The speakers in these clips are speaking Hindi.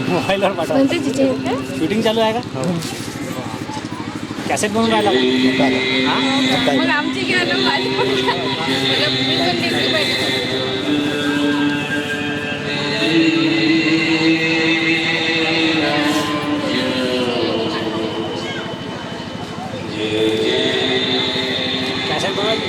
मोबाईलवर पाठवा. शूटिंग चालू आहे का? कॅसेट बनवून राहिला मग आमची घ्यायला कॅसेट बनवून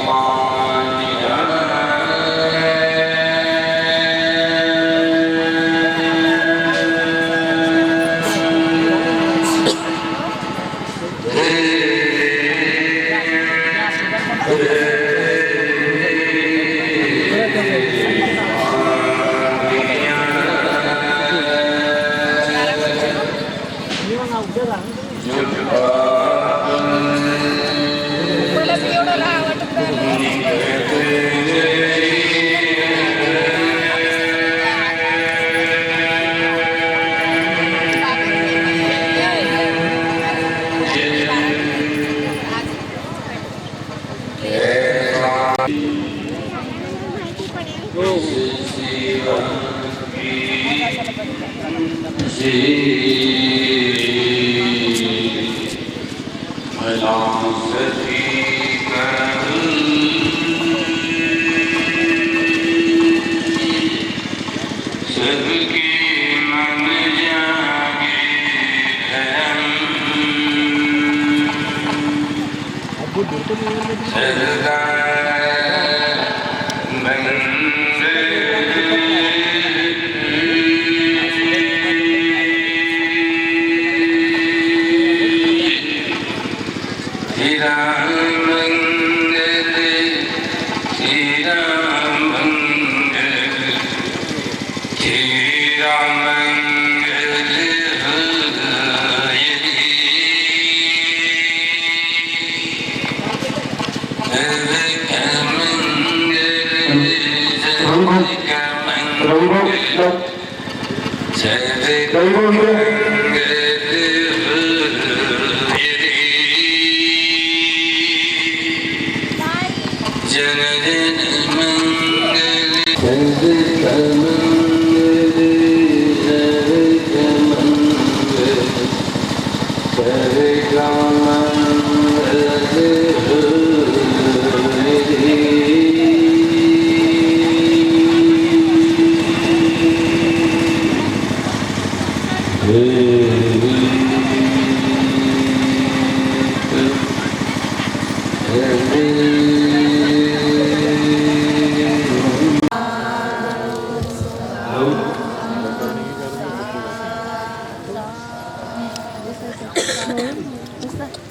Basta.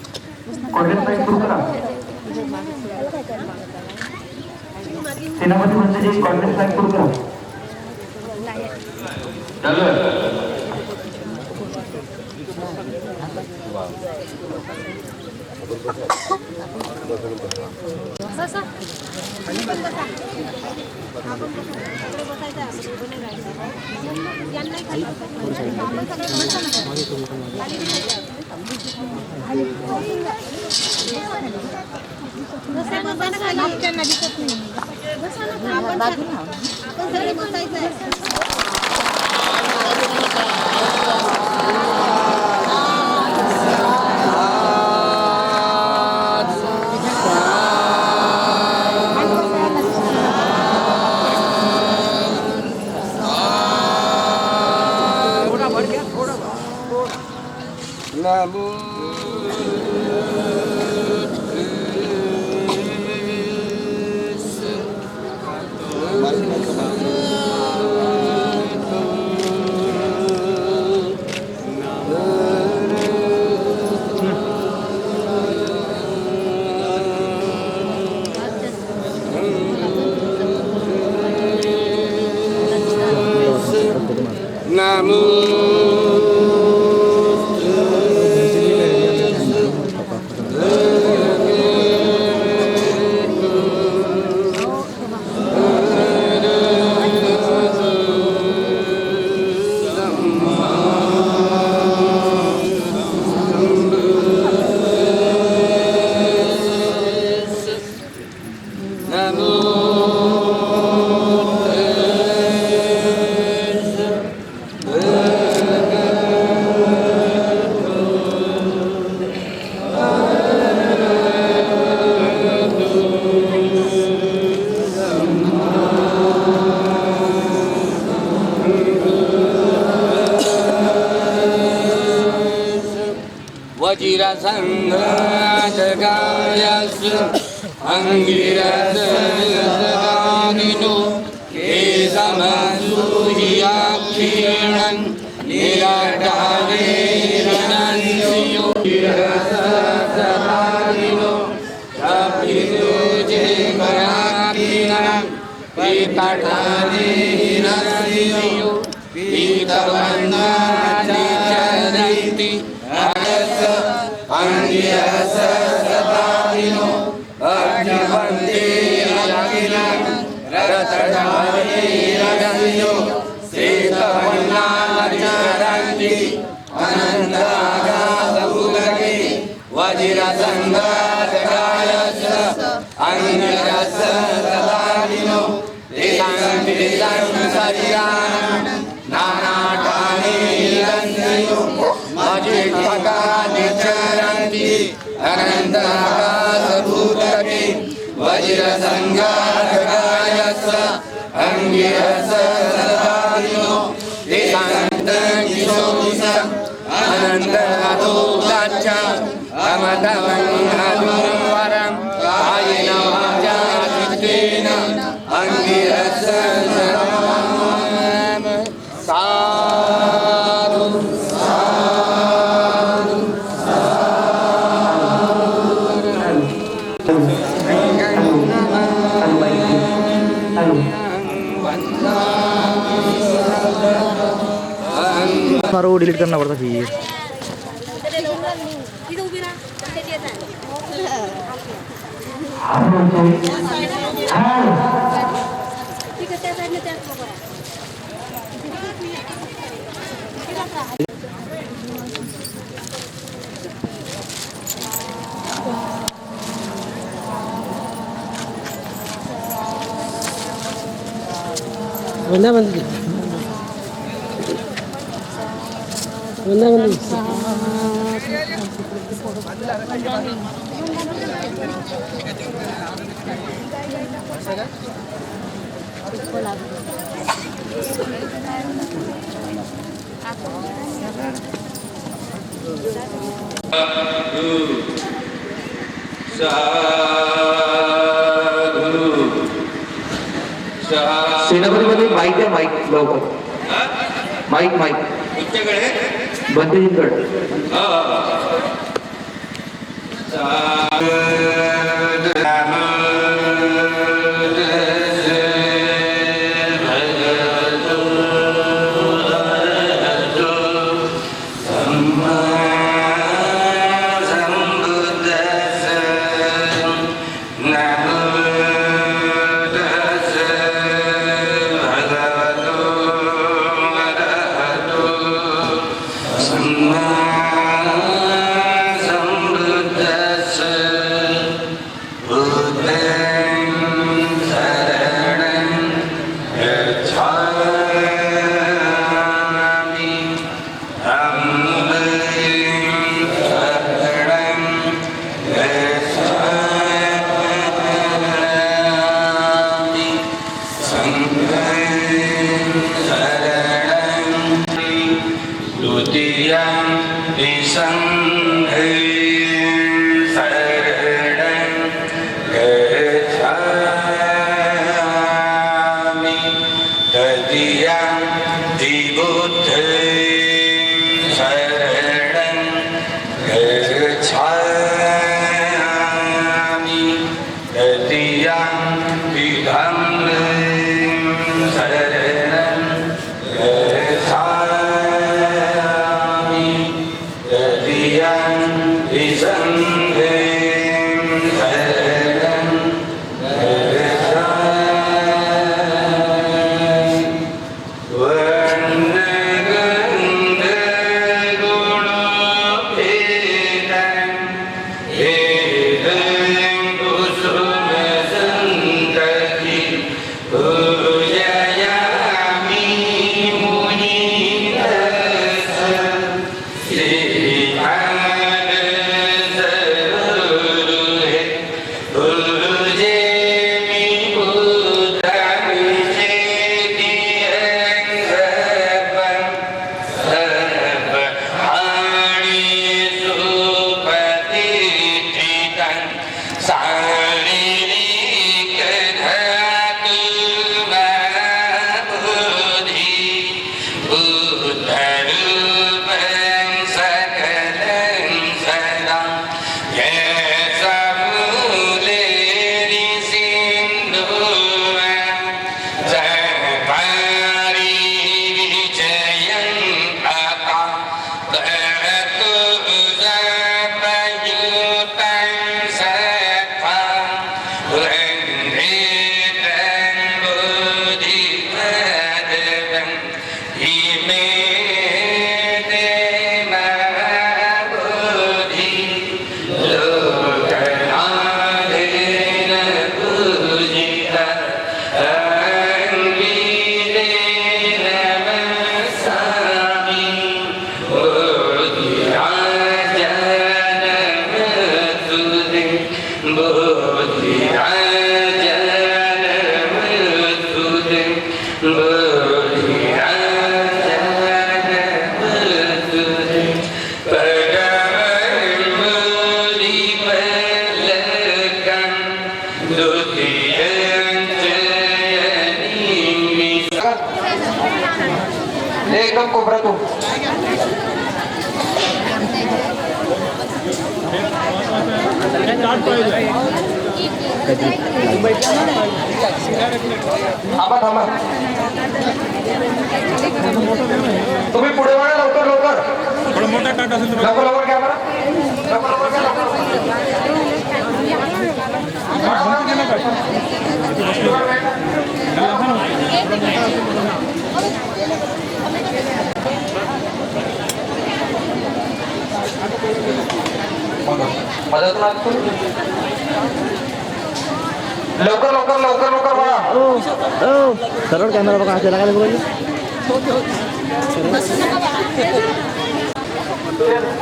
कॉन्टेस्ट सुरू करा. सेनापती मंडळी कॉन्टेस्ट सुरू करा. वज्रसङ्घातकायस् अङ्गिरसगादिनो केशमसूर्याक्षीणन् निराटारेरणन्यो गिरसदादिनो कपितोजे मराकिणम् पीतठानेरसियो पीतवर्णादिचरन्ति अंगिरसदादिनो अग्निवन्दे अखिलं रतधारेरगयो श्वेतवर्णाचरन्ति अनन्तागाधभुगके वज्रसङ्घातकायस् अंगिरसदादिनो तेषां शरीरान् नानाठानेरन्यो मजिष्ठकानिचरन्ति अनन्ताकाशभूतके वज्रसङ्घातकायस् अंगिरसदादिनो तेषान्तकिशोष अनन्ततो गच्छ अमतवङ्गदुर्वरं कायेन वाचा चित्तेन अंगिरसदाम साधु मारो डिलीट करना पड़ता फिर वृंदावन वृंदावन सेनापतीमध्ये माईक आहे, माईक लवकर माईक माईक तुमच्याकडे बंदीकडे साधू एकदम कोबरा तू थांबा थांबा तुम्ही पुढे वळा लवकर लवकर मोठा टाटा असेल तर लवकर लवकर घ्या बरं लवकर लवकर घ्या लवकर लवकर लवकर लवकर बघा सरळ कॅमेरा बघा त्याला काय बघायचं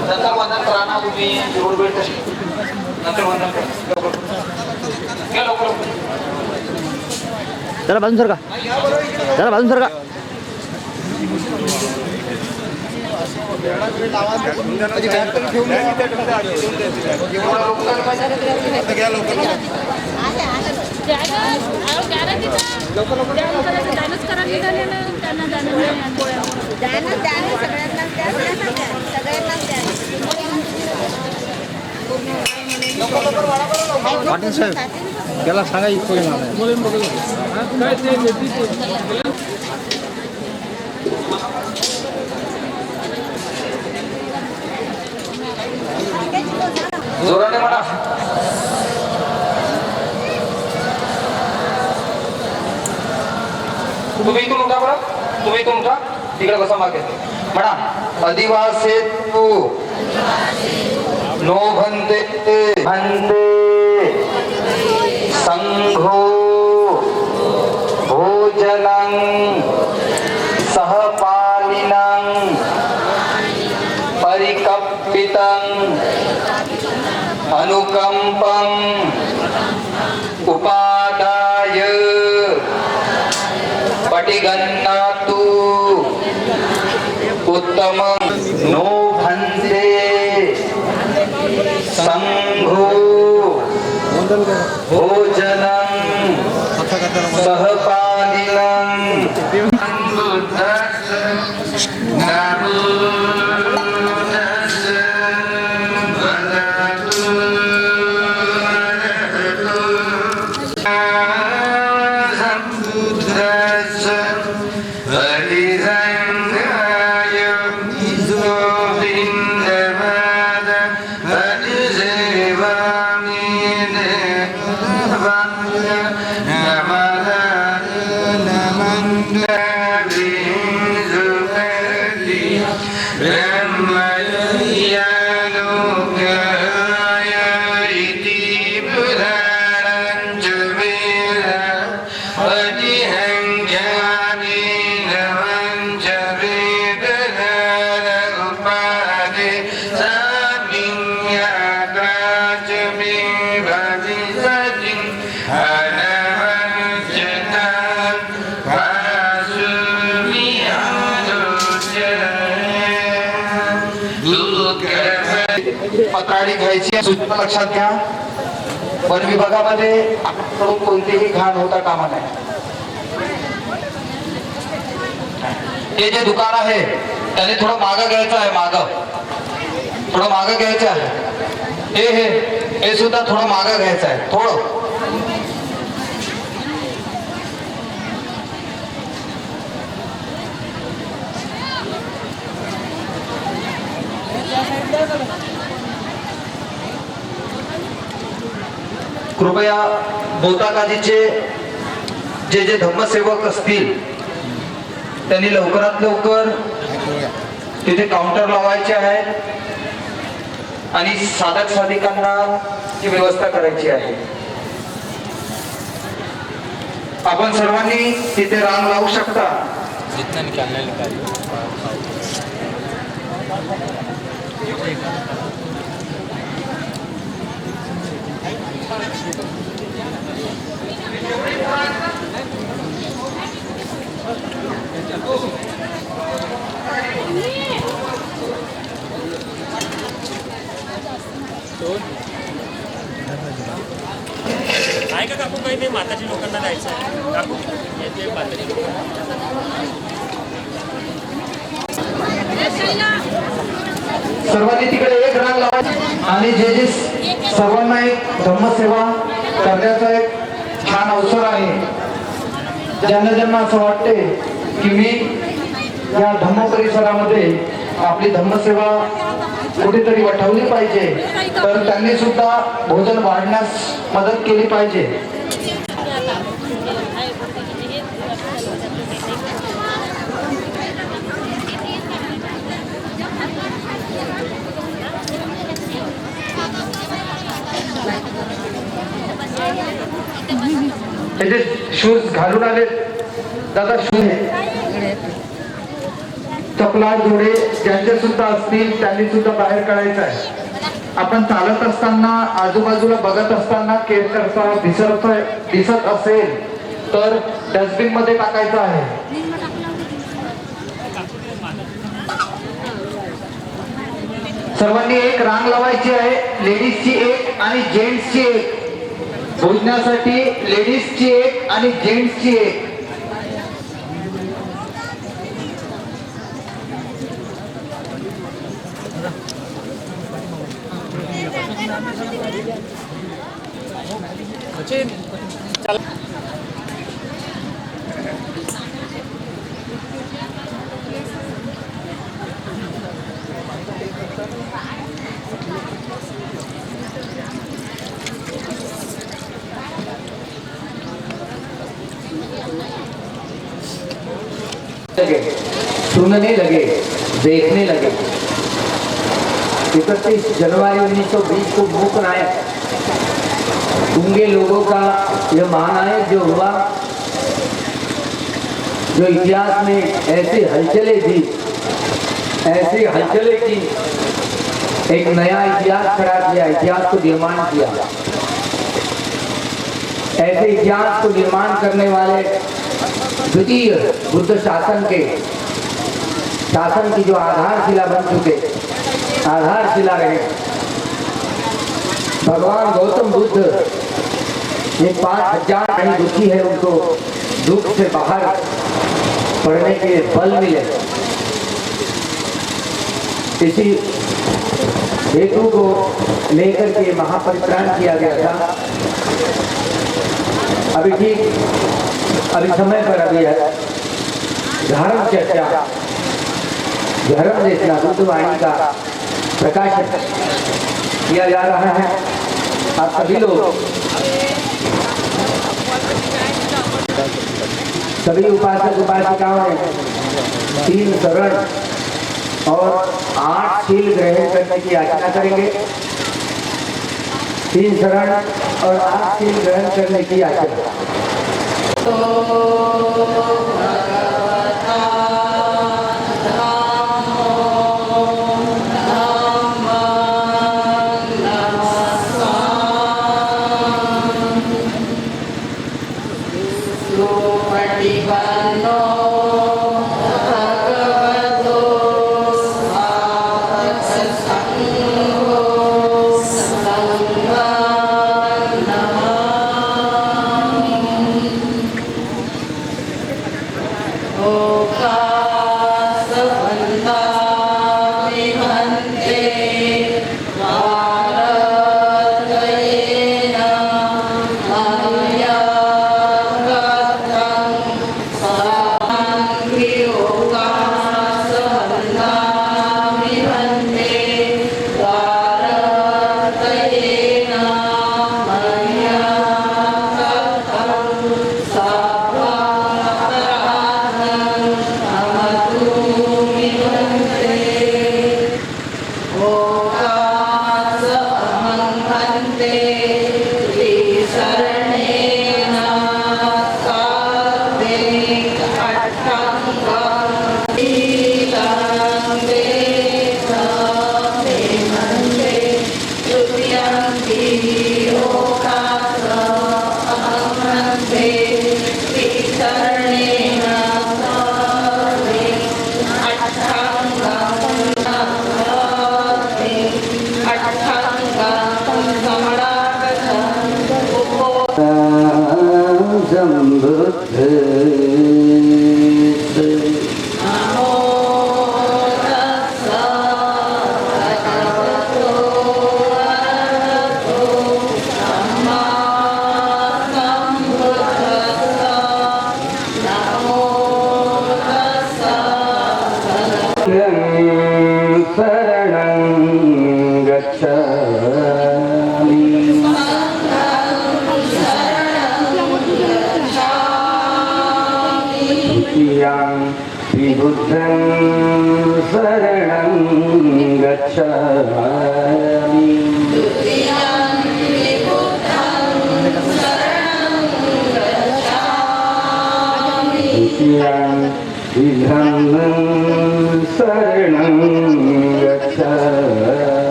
नंतर वंदन करा ना तुम्ही जोड वेळ तशी नंतर वंदन करा घ्या लवकर लवकर त्याला बाजून सरका त्याला बाजून सरका सगळ्यांना पाटील साहेब त्याला सांगा इतकं येणार नाही. जोराने म्हणा. तुम्ही इथून उठा बरं. तुम्ही इथून उठा. तिकडे बसा मागे. म्हणा. अधिवासेतु नो भन्ते भन्ते संघो भोजनं सहपालिनं परिकप्पितं अनुकंपं उपादाय पटिगन्नातु उत्तमं नो भन्ते संघो भोजनं सहपालिनं पत्राळी घ्यायची सूचना लक्षात घ्या. वन विभागामध्ये आपल्याकडून कोणतीही घाण होता कामा नये. हे जे दुकान आहे त्याने थोडं मागं घ्यायचं आहे. थोडं मागं घ्यायचं आहे. हे सुद्धा थोडं मागं घ्यायचं आहे. थोडं कृपया बोताकाजीचे जे धम्मसेवक असतील त्यांनी लवकरात लवकर तिथे काउंटर लावायचे आहे आणि साधक साधिकांना ची व्यवस्था करायची आहे. आपण सर्वांनी तिथे रांग लावू शकता. आहे का काकू काही ते माताजी लोकांना जायचं आहे काकू येते माताजी सर्वांनी तिकडे एक रांग लावायची आणि जे सर्वांना एक धम्मसेवा करण्याचा एक छान अवसर आहे. ज्यांना असं वाटते की मी या धम्म परिसरामध्ये आपली धम्मसेवा कुठेतरी वठवली पाहिजे तर त्यांनी सुद्धा भोजन वाढण्यास मदत केली पाहिजे. शूज घालून आले दादा. शूज चपला जोडे ज्यांचे सुद्धा असतील त्यांनी सुद्धा बाहेर काढायचं आहे. आपण चालत असताना आजूबाजूला बघत असताना केर करता दिसत असेल तर डस्टबिन मध्ये टाकायचं आहे. सर्वांनी एक रांग लावायची आहे. लेडीजची एक आणि जेंट्सची एक. भोजनासाठी लेडीजची एक आणि जेंट्सची एक. लगे, सुनने लगे, देखने लगे। 31 जनवरी 1920 को मूक नायक गूंगे लोगों का यह महानायक जो हुआ, जो इतिहास में ऐसी हलचलें दी, ऐसी हलचलें की, एक नया इतिहास खड़ा किया, इतिहास को निर्माण किया। ऐसे इतिहास को निर्माण करने वाले द्वितीय बुद्ध शासन के शासन की जो आधारशिला बन चुके, आधारशिला रहे भगवान गौतम बुद्ध। ये 5000 कहीं दुखी है, उनको दुख से बाहर पड़ने के बल मिले, इसी हेतु को लेकर के महापरित्राण किया गया था। अभी ठीक अभी समय पर अभी है धर्म चर्चा, धर्म देशना बुद्धवाणी का प्रकाशन किया जा रहा है। आप सभी लोग, सभी उपासक उपासिकाओं ने 3 शरण और 8 शील ग्रहण करने की याचना करेंगे। 3 शरण और 8 शील ग्रहण करने की याचना।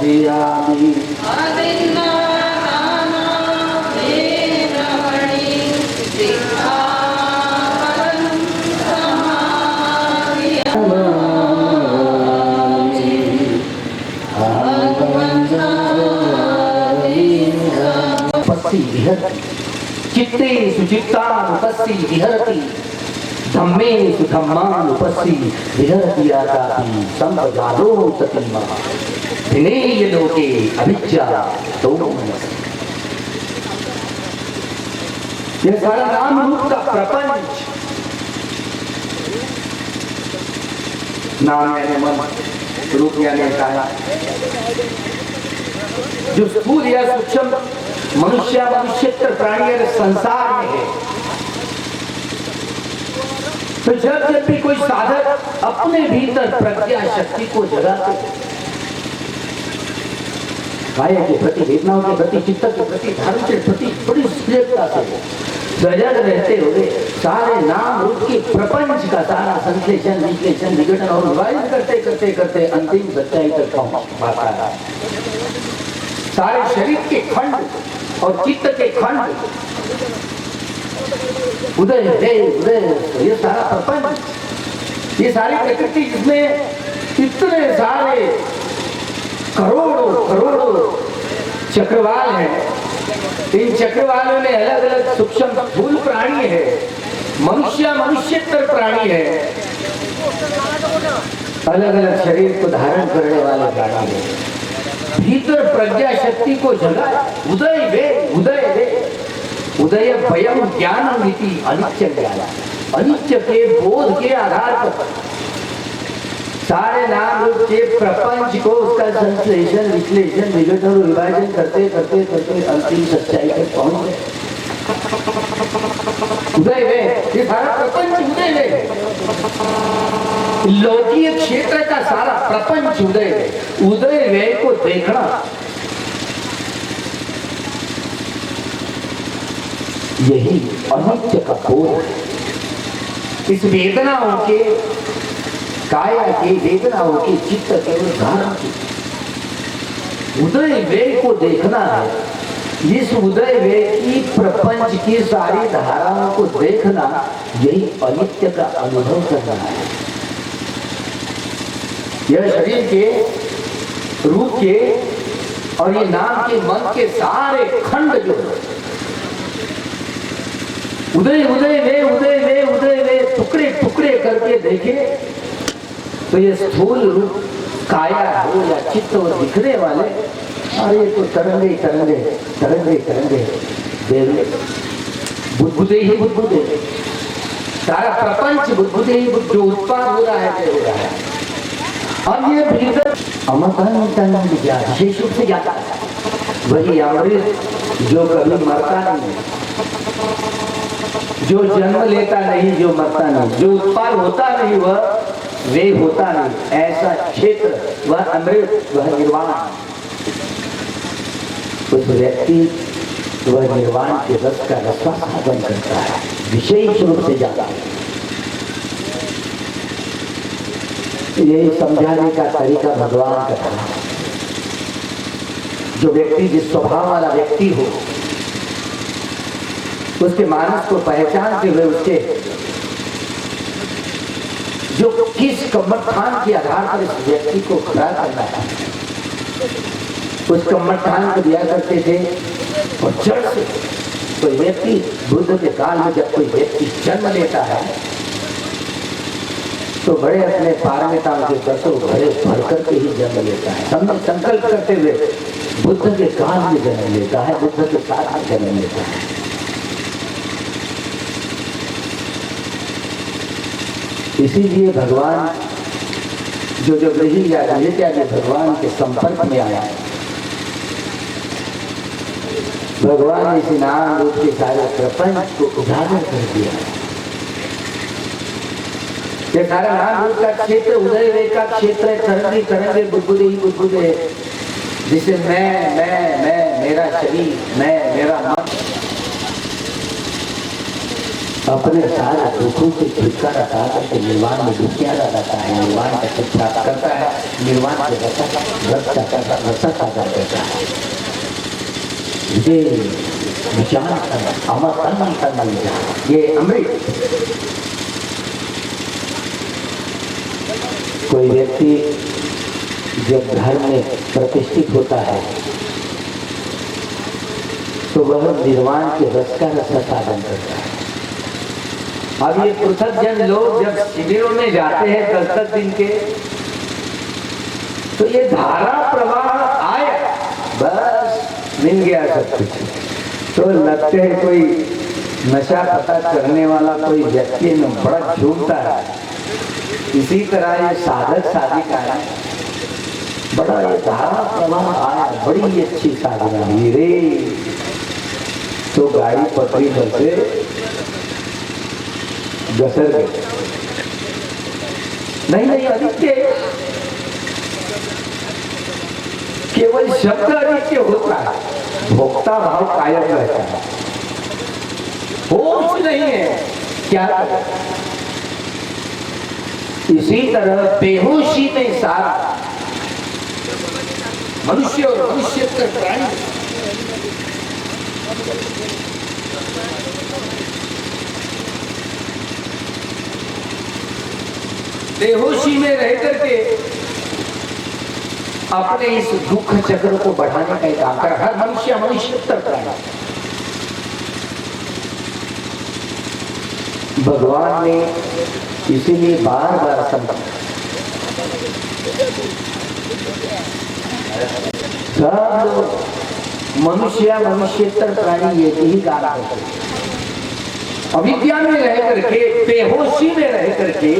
समर्पयामि। चित्ते सुचित्तानुपस्सी विहरति धम्मे सुधम्मानुपस्सी विहरति आकापि संपजालो सतीमा विनेय लोके अभिज्ञा तो ये सारा नाम रूप का प्रपंच, नाम यानी मन, रूप यानी काया, जो स्थूल या सूक्ष्म मनुष्य प्राणी और संसार में है। तो जब भी कोई साधक अपने भीतर प्रज्ञा शक्ति को जगाते, काया के प्रति, वेदनाओं के प्रति, चित्त के प्रति, धर्म के प्रति बड़ी स्थिरता से सजग रहते हुए सारे नाम रूप के प्रपंच का सारा संश्लेषण, विश्लेषण, विघटन और विभाजन करते करते करते अंतिम सच्चाई तक पहुंच पाता है। सारे शरीर के खंड और चित्त के खंड उदय उदय, ये सारा प्रपंच, ये सारी प्रकृति जिसमें इतने सारे करोड़ों करोड़ों चक्रवाल हैं, इन चक्रवालों में अलग अलग सूक्ष्म स्थूल प्राणी है, मनुष्यतर प्राणी है, अलग अलग शरीर को धारण करने वाले प्राणी है। भीतर प्रज्ञा शक्ति को जगा, उदय वे उदय भयम ज्ञान नीति अनित्य ज्ञान, अनित्य के बोध के आधार पर सारे नाम रूप के प्रपंच को उसका संश्लेषण, विश्लेषण, विघटन और विभाजन करते करते करते अंतिम सच्चाई तक पहुंच गए। उदय वे, ये सारा प्रपंच उदय वे, लौकीय क्षेत्र का सारा प्रपंच उदय वे को देखना, यही अनित्य का बोध है। इस वेदनाओं के, काया के, वेदनाओं के, चित्त के उदाहरण की उदय वे को देखना है। इस उदय वे की प्रपंच की सारी धाराओं को देखना, यही अनित्य का अनुभव करना है। यह शरीर के, रूप के और ये नाम के, मन के सारे खंड जो उदय वे टुकड़े टुकड़े करके देखे तो ये स्थूल रूप काया हो या चित्त और दिखने वाले, अरे तो तरंगे बुद्धे ही बुद्धे, सारा प्रपंच बुद्धे ही बुद्ध, जो उत्पाद हो रहा है। अब ये भीतर विशेष रूप से ज्ञाता है, वही अमृत जो कभी मरता नहीं, जो जन्म लेता नहीं, जो मरता नहीं, जो उत्पाद होता नहीं, वह वे होता नहीं, ऐसा क्षेत्र, वह अमृत, वह निर्वाण। उस व्यक्ति वह निर्वाण के रस का रसास्वादन करता है, विशेष रूप से जाता है। यही समझाने का तरीका भगवान का था। जो व्यक्ति जिस स्वभाव वाला व्यक्ति हो, उसके मानस को पहचानते हुए उसके जो किस कम्मठान के आधार पर इस व्यक्ति को खड़ा करना है, उस कम्मठान को दिया करते थे। और जड़ से कोई व्यक्ति, बुद्ध के काल में जब कोई व्यक्ति जन्म लेता है तो बड़े अपने पारमिताओं के दसों भरे भर करके ही जन्म लेता है। हमने संकल्प करते हुए बुद्ध के काल में जन्म लेता है, बुद्ध के साथ में जन्म लेता है। इसीलिए भगवान जो गृही या भगवान के संपर्क में आया, भगवान ने इस नाम रूप के सारे प्रपंच को उजागर कर दिया। ये सारा नाम रूप का क्षेत्र उदय वे का क्षेत्र है, तरंगे तरंगे बुदबुदे, जिसे मैं मेरा शरीर, मैं मेरा मन, अपने सारे दुखों से छुटकारा पा करके निर्वाण में डुबकियां लगाता है, निर्वाण का शिक्षा करता है, निर्वाण के रसा सागर देता है। ये विचार अमर तन ये अमृत। कोई व्यक्ति जब घर में प्रतिष्ठित होता है तो वह निर्वाण के रस का रसा साधन करता है। अब ये पृथक जन लोग जब शिविरों में जाते हैं 10-10 दिन के, तो ये धारा प्रवाह आए, बस मिल गया सब कुछ। तो लगते है कोई नशा पता करने वाला कोई व्यक्ति में बड़ा झूमता है। इसी तरह ये साधक साधिका है, बड़ा ये धारा प्रवाह आया, बड़ी अच्छी साधना हुई रे। तो गाड़ी पटरी पर से गसर गए। नहीं अनित्य, केवल शब्द अनित्य होता है, भोक्ता भाव कायम रहता है, होश नहीं है क्या करें। इसी तरह बेहोशी में सारा मनुष्य और मनुष्यतर प्राणी बेहोशी में रह करके अपने इस दुख चक्र को बढ़ाने का काम कर। हर मनुष्यतर प्राणी भगवान ने इसीलिए बार बार समझा, सब लोग मनुष्यतर प्राणी ये ही काम करते, अविद्या में रह करके, बेहोशी में रह करके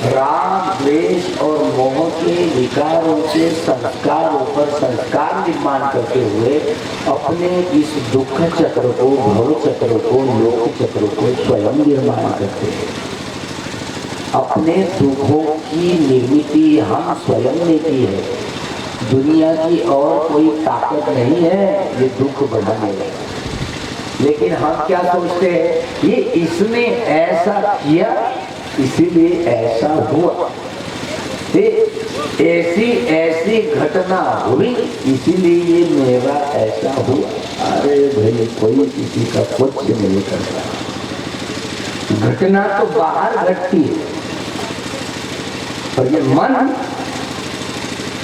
राग द्वेष और मोह के विकारों से संस्कारों पर संस्कार निर्माण करते हुए अपने इस दुख चक्र को, भव चक्र को, लोक चक्र को स्वयं निर्माण करते हैं। अपने दुखों की निर्मिति हम स्वयं ने की है, दुनिया की और कोई ताकत नहीं है ये दुख बढ़ाने में। लेकिन हम क्या सोचते हैं, ये इसने ऐसा किया इसीलिए ऐसा हुआ, ऐसी घटना हुई इसीलिए ये मेरा ऐसा हुआ। अरे भाई, कोई किसी का कुछ नहीं करता, घटना तो बाहर घटती है और ये मन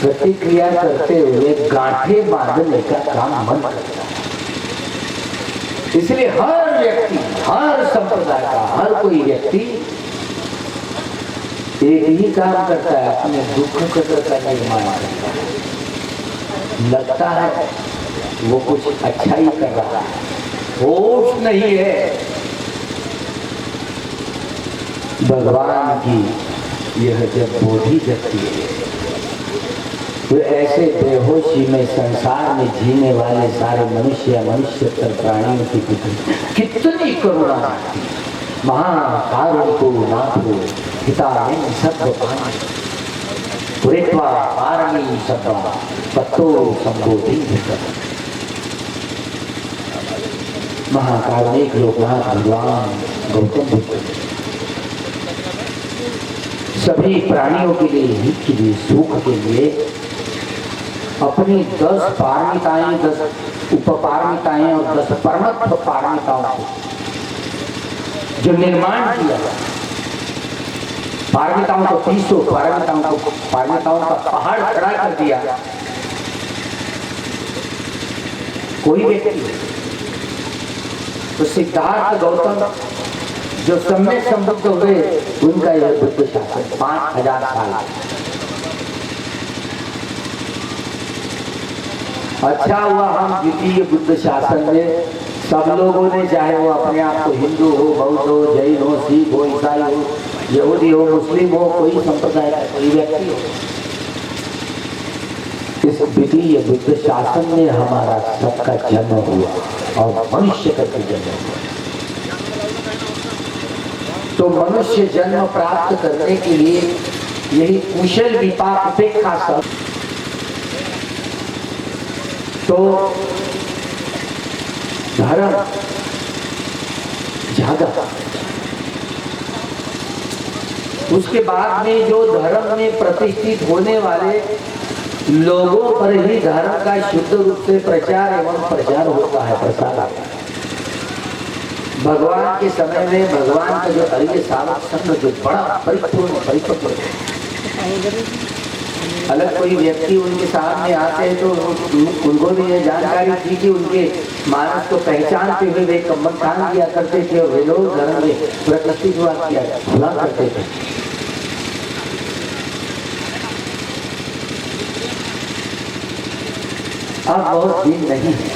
प्रतिक्रिया करते हुए गांठे बांधने का काम मन करता है। इसलिए हर व्यक्ति, हर संप्रदाय का हर कोई व्यक्ति एक ही काम करता है, अपने दुख चक्र का निर्माण करता है। लगता है वो कुछ अच्छा ही कर रहा है, होश नहीं है। भगवान की यह जब बोधि जगती है तो ऐसे बेहोशी में संसार में जीने वाले सारे मनुष्यतर प्राणियों की कितनी करुणा, महाकारुणिको नाथो हिताय सत्व पुरेत्वा पारणी सत्वा पत्तो संबोधि। महाकारुणिक लोकनाथ भगवान गौतम बुद्ध सभी प्राणियों के लिए, हित के लिए, सुख के लिए अपनी 10 पारमिताएं, 10 उपपारमिताएं और 10 परमत्व पारमिताओं को जो निर्माण किया, पारमिताओं को 300 पारमिताओं का पहाड़ खड़ा कर दिया। कोई व्यक्ति तो सिद्धार्थ गौतम जो सम्यक संबुद्ध हुए, उनका यह बुद्ध शासन 5000 साल। अच्छा हुआ हम द्वितीय बुद्ध शासन में सब लोगों ने, चाहे वो अपने आप को हिंदू हो, बौद्ध हो, जैन हो, सिख हो, ईसाई हो, यहूदी हो, मुस्लिम हो, कोई संप्रदाय का कोई व्यक्ति हो, इस द्वितीय बुद्ध शासन में हमारा सबका जन्म हुआ और मनुष्य का जन्म हुआ। तो मनुष्य जन्म प्राप्त करने के लिए यही कुशल विपाक उपेक्षा सब, तो धर्म जागा उसके बाद में जो धर्म में प्रतिष्ठित होने वाले लोगों पर ही धर्म का शुद्ध रूप से प्रचार एवं प्रचार होता है, प्रसार होता है। भगवान के समय में भगवान का जो अरिय सावक संघ जो बड़ा परिपूर्ण परिपक्व, अलग कोई व्यक्ति उनके सामने आते हैं तो उनको भी ये जानकारी थी कि उनके मानस को पहचानते हुए वे कम्बन खान किया करते थे और वे लोग धर्म में प्रतिष्ठित हुआ करते थे। अब बहुत दिन नहीं है,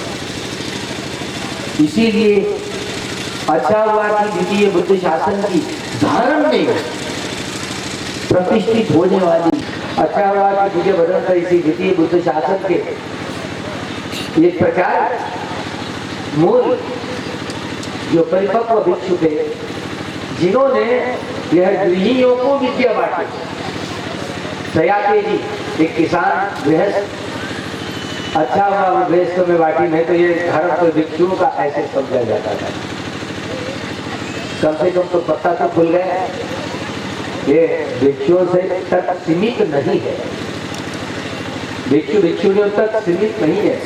इसीलिए अच्छा हुआ कि द्वितीय बुद्ध शासन की धर्म में प्रतिष्ठित होने वाली, अच्छा हुआ कि मुझे बदल कर इसी द्वितीय बुद्ध शासन के एक प्रकार मूल जो परिपक्व भिक्षु थे, जिन्होंने यह गृहियों को विद्या बांटी। सयाते जी एक किसान गृहस्थ, अच्छा हुआ वो गृहस्थ में बांटी, नहीं तो ये धर्म तो भिक्षुओं का ऐसे समझा जाता था। कम से कम तो पत्ता तो खुल गया, ये भिक्षुओं से तक सीमित नहीं है, भिक्षुणियों तक सीमित नहीं है।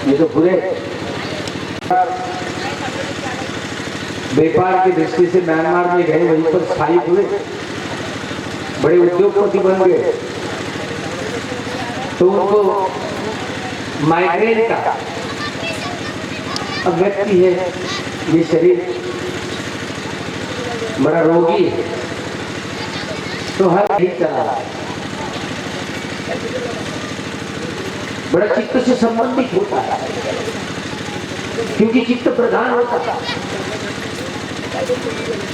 ये तो पूरे व्यापार की दृष्टि से म्यांमार में गए, वहीं पर स्थायी हुए, बड़े उद्योगपति बन गए, तो उनको माइग्रेन का अब व्यक्ति है, ये शरीर बड़ा रोगी है, तो हर नहीं चला रहा है, बड़ा चित्त से संबंधित होता है, क्योंकि चित्त प्रधान होता है।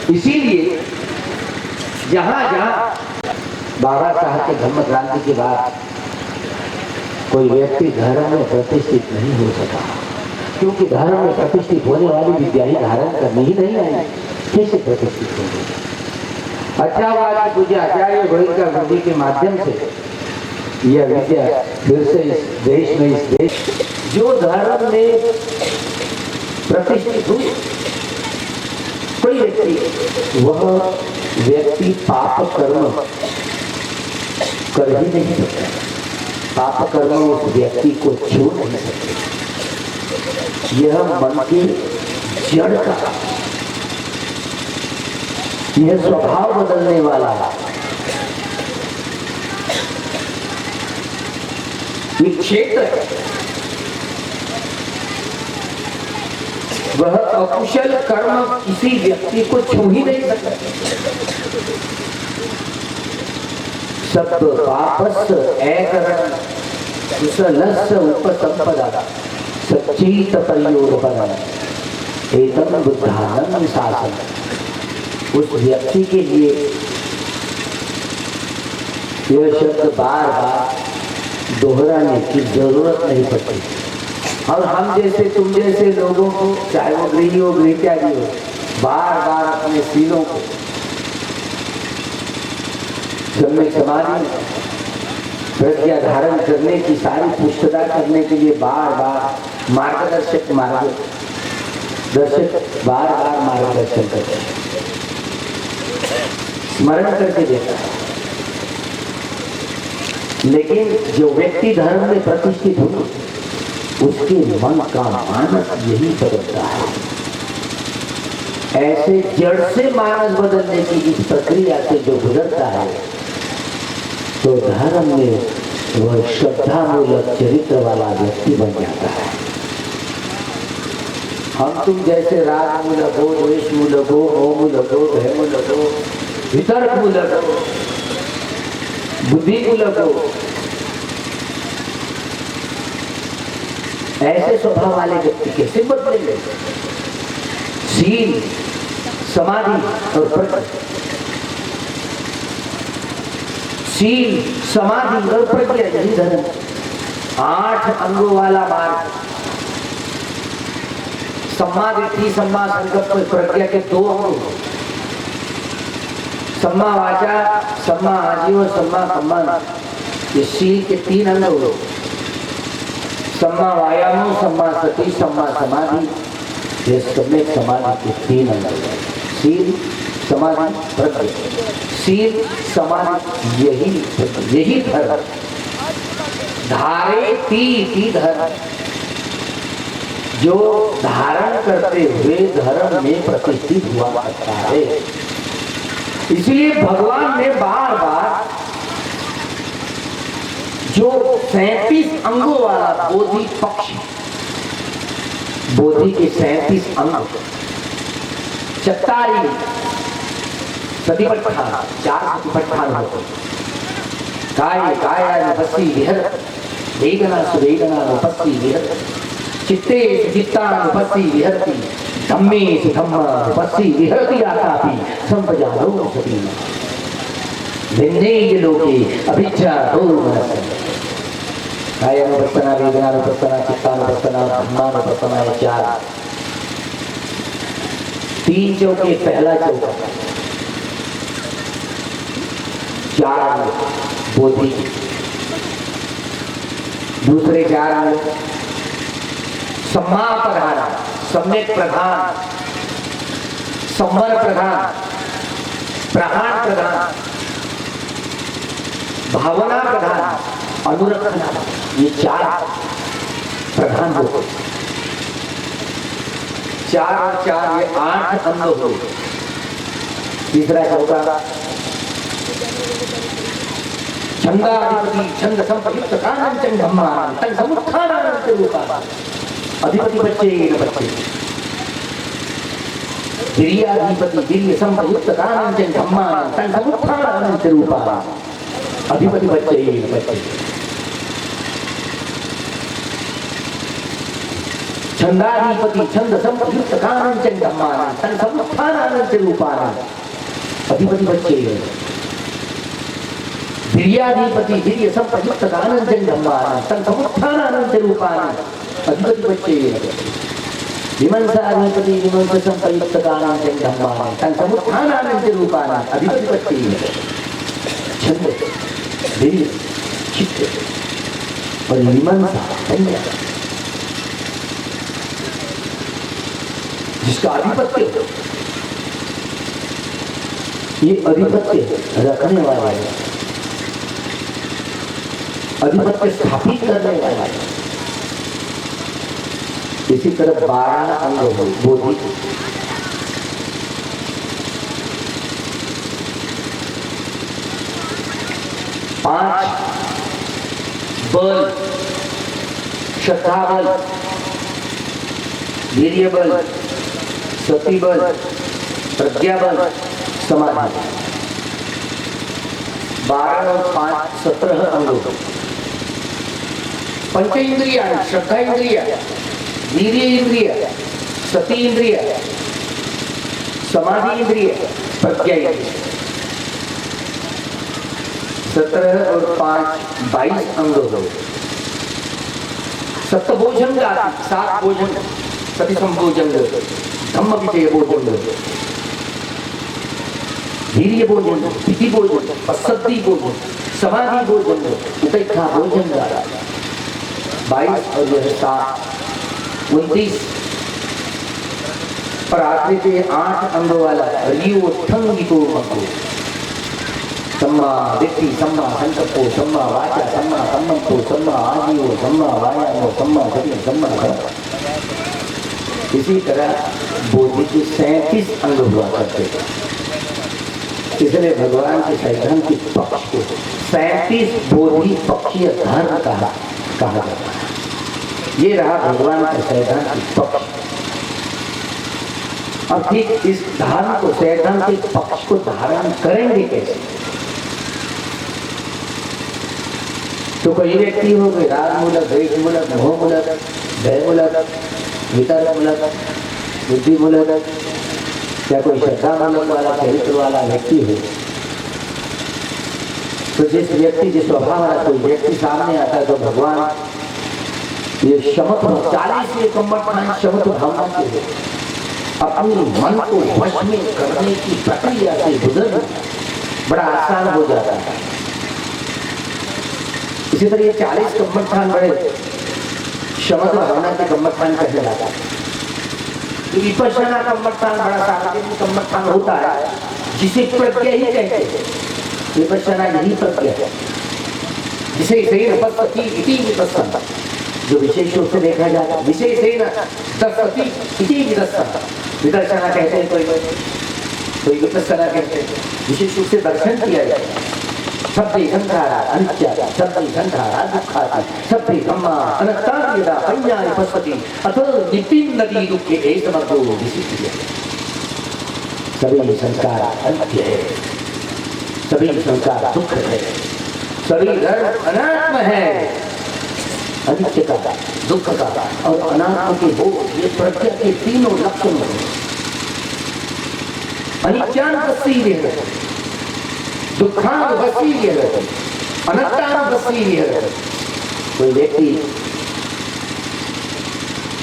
इसीलिए जहां जहां बाबा साहब के धर्म क्रांति के बाद कोई व्यक्ति धर्म में प्रतिष्ठित नहीं हो सका, क्योंकि धर्म में प्रतिष्ठित होने वाली विद्या ही धारण करनी ही नहीं आई, कैसे प्रतिष्ठित होगी। अच्छा हुआ कि पूज्य आचार्य गोविंद गुरुजी के माध्यम से यह विद्या फिर से इस देश में, इस देश जो धर्म में प्रतिष्ठित हुई, कोई व्यक्ति वह व्यक्ति पाप कर्म कर ही नहीं सकता, पाप कर्म उस व्यक्ति को छू नहीं सकते। यह मन की जड़ का, यह स्वभाव बदलने वाला क्षेत्र, वह अकुशल कर्म किसी व्यक्ति को छू ही नहीं सकता। सब पापस एकरण कुशलस्य उपसंपदा सच्चित परियोगपन एतम बुद्धानम शासन। उस व्यक्ति के लिए यह शब्द बार बार दोहराने की जरूरत नहीं पड़ती। और हम जैसे तुम जैसे लोगों को, चाहे वो गृही हो गृहत्यागी हो, बार बार अपने सीलों को सम्यक समाधि प्रज्ञा धारण करने की सारी पुष्टता करने के लिए बार बार मार्गदर्शक बार बार मार्गदर्शन करते हैं, स्मरण करके देता है। लेकिन जो व्यक्ति धर्म में प्रतिष्ठित हो, उसके मन का मानस यही बदलता है। ऐसे जड़ से मानस बदलने की इस प्रक्रिया से जो गुजरता है, तो धर्म में वह श्रद्धामूलक चरित्र वाला व्यक्ति बन जाता है। हम तुम जैसे राग मूलक हो, द्वेष मूलक हो, मोह मूलक हो, भय मूलक हो, वितर्क मूलक हो, बुद्धि मूलक हो, ऐसे स्वभाव वाले व्यक्ति कैसे बदलेंगे? शील, समाधि और प्रज्ञा, शील, समाधि और प्रज्ञा, यही धर्म 8 अंगों वाला मार्ग। सम्मा दिट्ठी, सम्मा संकल्प, प्रज्ञा के 2 अंग, सम्मा वाचा, सम्मा आजीव, सम्मा कम्मन। ये शील के 3 अंग हो, सम्मा वायाम, सम्मा सती, सम्मा समाधि। ये सम्यक समाधि के 3 अंग, शील, समाधि, प्रज्ञा। शील समाधि यही धर्म। धारे ती धर्म, जो धारण करते हुए धर्म में प्रतिष्ठित हुआ करता है। इसलिए भगवान ने बार बार जो 37 अंगों वाला बोधि पक्ष, बोधि के 37 अंग, चत्तारी सतिपट्ठान, 4 सतिपट्ठान होते। काय कायानुपस्सी विहरति, वेदना सुवेदनानुपस्सी विहरति, चित्ते चित्तानुपस्सी विहरति, धम्मेषु धम्मानुपस्सी विहरति आतापि संपजानो सती भिन्नेय लोके अभिज्ञा दो मनस्य। कायानुपस्सना, वेदनानुपस्सना, चित्तानुपस्सना, धम्मानुपस्सना, 4। 3 चौके, पहला चौका 4 बोधि, दूसरे 4 अंग सम्मा प्रधान, सम्यक प्रधान, संवर प्रधान, प्रहाण प्रधान, भावना प्रधान, अनुरक्षण, ये 4 प्रधान होते। 4 और 4 ये 8 अंग हो। तीसरा चौका छंदाधिपति, छंद संपयुक्त कांचन ब्रह्मांड तन समुत्थानानंत रूपा, अधिपति बच्चे बच्चे, वीर्याधिपति वीर्य संपयुक्त कांचन ब्रह्मांड तन समुत्थानानंत रूपा, अधिपति बच्चे बच्चे। छंदाधिपति छंद संपयुक्त कांचन ब्रह्मांड तन समुत्थानानंत रूपा, अधिपति बच्चे। वीर्याधिपति वीर्य संपयुक्त कानंजन ब्रह्मांड तन समुत्थानानंत रूपान, अधिपति बच्चे। विमंसाधिपति विमंस संपयुक्त कानंजन ब्रह्मांड तन समुत्थानानंत रूपान, अधिपति बच्चे। छंद, वीर्य, चित्त और विमंसा, संज्ञा, जिसका अधिपत्य, ये अधिपत्य रखने वाला है, अधिपत्य स्थापित करने वाला है। इसी तरह 12 अंग हो बोधि, 5 बल, श्रद्धा बल, वीर्य बल, सती बल, प्रज्ञा बल, समाधि। 12 और 5 17 अंग। पंच इंद्रिया, श्रद्धा इंद्रिय, वीर्य इंद्रिय, सती इंद्रिय, समाधि इंद्रिय, प्रज्ञा इंद्रिय। 17 और 5 22 अंग हो। सप्तभोजन, 7 भोजन, सती संभोजन, धम्म विजय भोजन, वीर्य भोजन, स्थिति भोजन, पश्चत्ती भोजन, समाधि भोजन, उपेक्षा भोजन, 22 और यह 7 29। पर आखिरी के 8 अंगों वाला रियो ठंगिको मंगो, सम्मा दिट्ठि, सम्मा संकल्पो, सम्मा वाचा, सम्मा कम्मंतो, सम्मा आजीवो, सम्मा वायामो, सम्मा सति, सम्मा धर्म। इसी तरह बोधि के 37 अंग हुआ करते थे। इसलिए भगवान के सैद्धांतिक पक्ष को 37 बोधि पक्षीय धर्म कहा जाता है। ये रहा भगवान का सैद्धांतिक पक्ष। अब ठीक इस धर्म को, सैद्धांतिक पक्ष को धारण करेंगे कैसे? तो कोई व्यक्ति हो गए राग मूलक, द्वेष मूलक, मोह मूलक, भय मूलक, वितर मूलक, बुद्धि मूलक, या कोई श्रद्धा मूलक वाला चरित्र वाला व्यक्ति हो, तो जिस व्यक्ति, जिस स्वभाव वाला कोई व्यक्ति सामने आता है तो भगवान ये शमत 40 कम्बरखान शमत भावना से अपने मन को वश में करने की प्रक्रिया से गुजरना बड़ा आसान हो जाता है। इसी तरह ये 40 कम्बरखान बड़े शमत भावना के कम्बरखान कहे जाता है। विपश्यना कम्बरखान बड़ा सार्वजनिक कम्बरखान होता है, जिसे प्रज्ञा ही कहते हैं। विपश्यना यही प्रज्ञा है, जिसे सही उपस्थिति इति विपස්සना, जो विशेष रूप से देखा जाता है। विशेषेण दर्शति इति विदर्शना, विदर्शना कहते हैं कोई विपස්සना कहते हैं, विशेष रूप से दर्शन किया जाता है। शब्दे संखारा अनित्या, शब्दे संखारा दुखाति, शब्दे धम्मा अनत्ता यदा अन्याय पश्यति अतो नितिन नदी दुखे एकमग्रो विसिद्धिः। सभी संस्कार अनित्य है, सभी संस्कार दुख है, सभी धर्म अनात्म है। अनित्य का, दुख का और अनात्म के बोध, ये प्रज्ञा के तीनों लक्षण हैं। अनित्यान वसीर्य, दुखान वसीर्य, अनत्तान वसीर्य। कोई व्यक्ति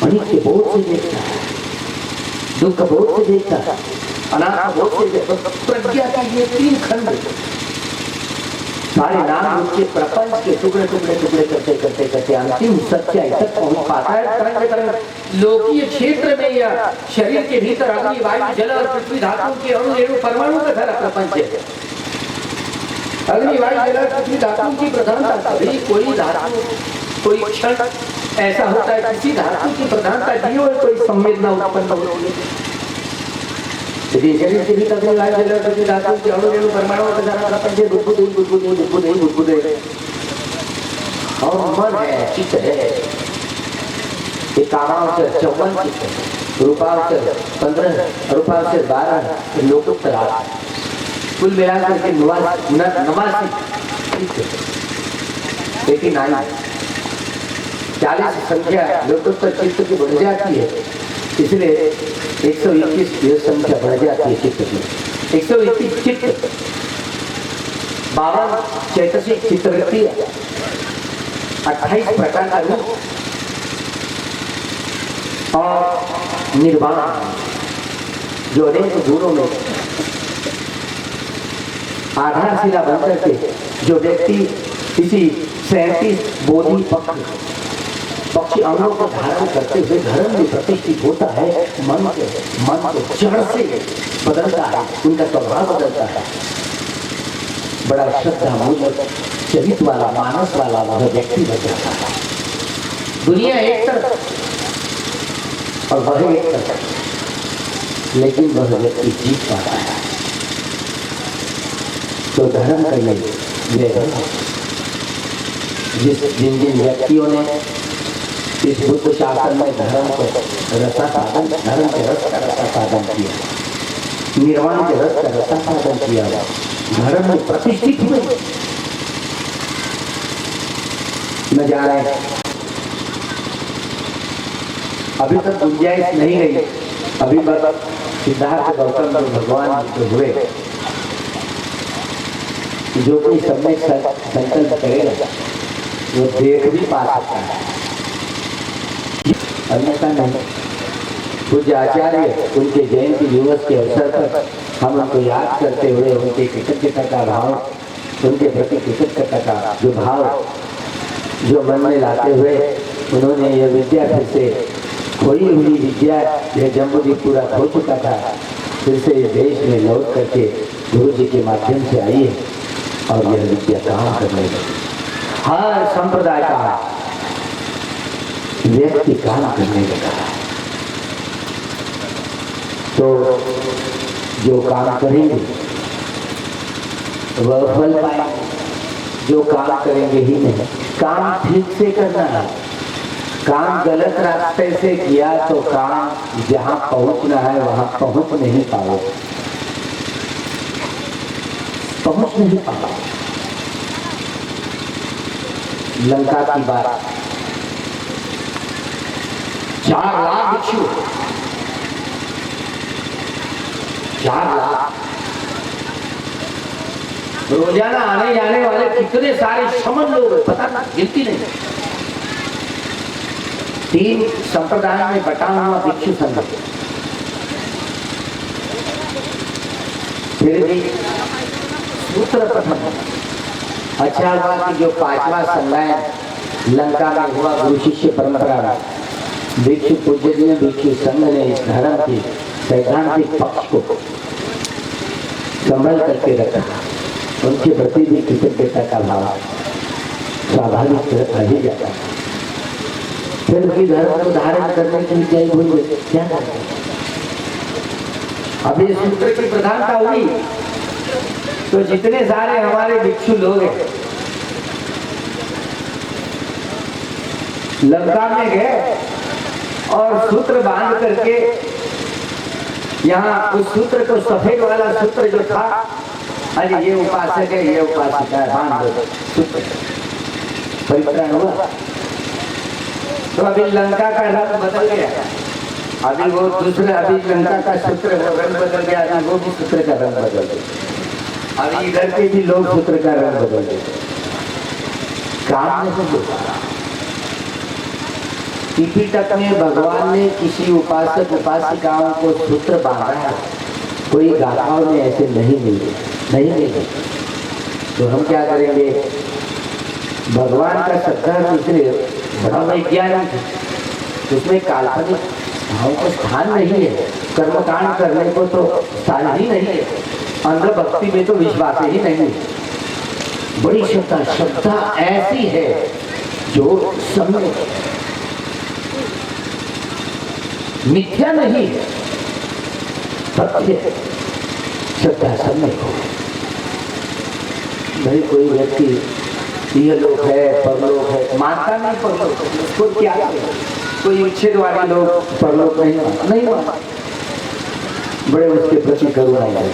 अनित्य बोध से देखता है, दुख बोध से देखता है, अनात्म बोध से देखता है। प्रज्ञा के ये तीन खंड सारे नाम रूप के प्रपंच के टुकड़े टुकड़े टुकड़े करते करते करते अंतिम सच्चाई तक पहुंच पाता है। तरंग तरंग लोकीय क्षेत्र में या शरीर के भीतर अग्नि वायु जल और पृथ्वी धातु के अणु रेणु परमाणु का सारा प्रपंच है। अग्नि वायु जल और पृथ्वी धातु की प्रधानता, कभी कोई धातु कोई क्षण ऐसा होता है किसी धातु की प्रधानता नहीं हो, कोई संवेदना उत्पन्न होती है। यदि शरीर के भीतर अग्नि वायु जल और पृथ्वी धातु के अणु रेणु परमाणु का सारा प्रपंच है, बुद्बुद और मन है, चित्त है। ये कामावचर 54 चित्त है, रूपावचर 15, रूपावचर 12, लोकोत्तर 8, कुल मिलाकर के 89 चित्त, 89 40 संख्या लोकोत्तर चित्त की बढ़ जाती है, इसलिए 121 यह संख्या बढ़ जाती है चित्त की। 121 चित्त, 52 चैतसिक चित्तवृत्ति, 28 प्रकार का रूप और निर्वाण, जो अनेक गुणों में आधारशिला बनकर के जो व्यक्ति किसी 37 बोधि पक्षी अंगों को धारण करते हुए धर्म में प्रतिष्ठित होता है, मन को जड़ से बदलता है, उनका स्वभाव बदलता है। बड़ा श्रद्धा मूलक चरित्र वाला, मानस वाला वह व्यक्ति बन जाता है। दुनिया एक तरफ और वह एक तरफ, लेकिन वह व्यक्ति जीत पाता है। तो धर्म का ये जिन जिन व्यक्तियों ने इस बुद्ध शासन में धर्म को रसा साधन, धर्म के रस का रसा साधन किया, निर्वाण के रस का रसा साधन किया, धर्म में प्रतिष्ठित हुए, न जाने अभी तक गुंजाइश नहीं रही। अभी तक सिद्धार्थ गौतम जो भगवान जो हुए, जो कोई सम्यक संकल्प करेगा वो देख भी पा सकता है, अन्यथा नहीं। पूज्य आचार्य उनके जयंती दिवस के अवसर पर हम उनको याद करते हुए उनके कृतज्ञता का भाव, उनके प्रति कृतज्ञता का जो भाव जो मन में लाते हुए उन्होंने यह विद्या फिर से खोई हुई विद्या, यह जम्बूद्वीप पूरा खो चुका था, फिर से इस देश में लौट करके गुरु जी के माध्यम से आई है और यह विद्या काम करने लगी। हर संप्रदाय का व्यक्ति काम करने लगा। तो जो काम करेंगे वह फल पाएंगे, जो काम करेंगे ही नहीं। काम ठीक से करना है, काम गलत रास्ते से किया तो काम जहां पहुंचना है वहां पहुंच नहीं पाओ, पहुंच नहीं पाओ। लंका की बात, 4 लाख भिक्षु, 4 लाख रोजाना आने जाने वाले कितने सारे समझ लोग पता ना, गिनती नहीं। 3 संप्रदाय में बटा हुआ भिक्षु संघ, फिर भी सूत्र प्रथम। अच्छा हुआ कि जो 5वां संलयन लंका में हुआ गुरु शिष्य परंपरा में, भिक्षु पूज्य जी ने भिक्षु संघ ने इस धर्म के सैद्धांतिक पक्ष को संभल करके रखा, उनके प्रति भी कृतज्ञता का भाव स्वाभाविक रह ही जाता है। फिर भी धर्म को धारण करने के लिए क्या भूल गए, क्या करते? अब ये सूत्र की प्रधानता हुई तो जितने सारे हमारे भिक्षु लोग हैं लंका में गए और सूत्र बांध करके, यहाँ उस सूत्र को सफेद वाला सूत्र जो था, अरे ये उपासक है, ये उपासिका है, बांध दो सूत्र, परित्राण हुआ। तो अभी लंका का रंग बदल गया, अभी वो दूसरा, अभी लंका का सूत्र रंग बदल गया, अभी वो भी सूत्र का रंग बदल गया, अभी इधर के भी लोग सूत्र का रंग बदल गए। काम नहीं होता। त्रिपिटक में भगवान ने किसी उपासक उपासिकाओं को सूत्र बांधा है, कोई गाथाओं में ऐसे नहीं मिले। तो हम क्या करेंगे? भगवान का श्रद्धा इसलिए बड़ा वैज्ञानिक है, उसमें काल्पनिक भाव को स्थान नहीं है, कर्मकांड करने को तो स्थान ही नहीं है, अंध भक्ति में तो विश्वास ही नहीं है। बड़ी श्रद्धा ऐसी है जो समय मिथ्या नहीं है, सत्य श्रद्धा समय को। भाई कोई व्यक्ति यह लोग है परलोक है मानता नहीं, परलोक उसको क्या है? कोई उच्छेद वाले लोग परलोक नहीं मानता, बड़े उसके प्रति करुणा है।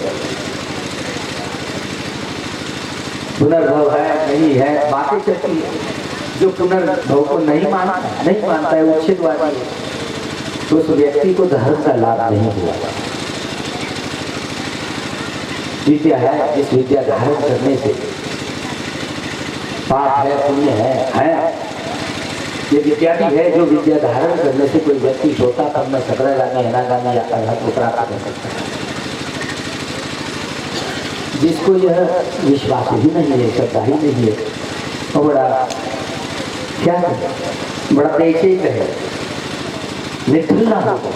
पुनर्भव है नहीं है बातें चलती है। जो पुनर्भव को नहीं मानता है उच्छेदवादी, तो उस व्यक्ति को धर्म का लाभ नहीं हुआ। विद्या है, इस विद्या धारण करने से पाप है पुण्य है। ये विद्या भी है जो विद्या धारण करने से कोई व्यक्ति सोता करना सकरा गाने अनागामी या अरहत प्राप्त कर सकता है। जिसको यह विश्वास ही नहीं है, श्रद्धा ही नहीं है, तो बड़ा क्या है, बड़ा बेचैन है, निठल्ला होगा,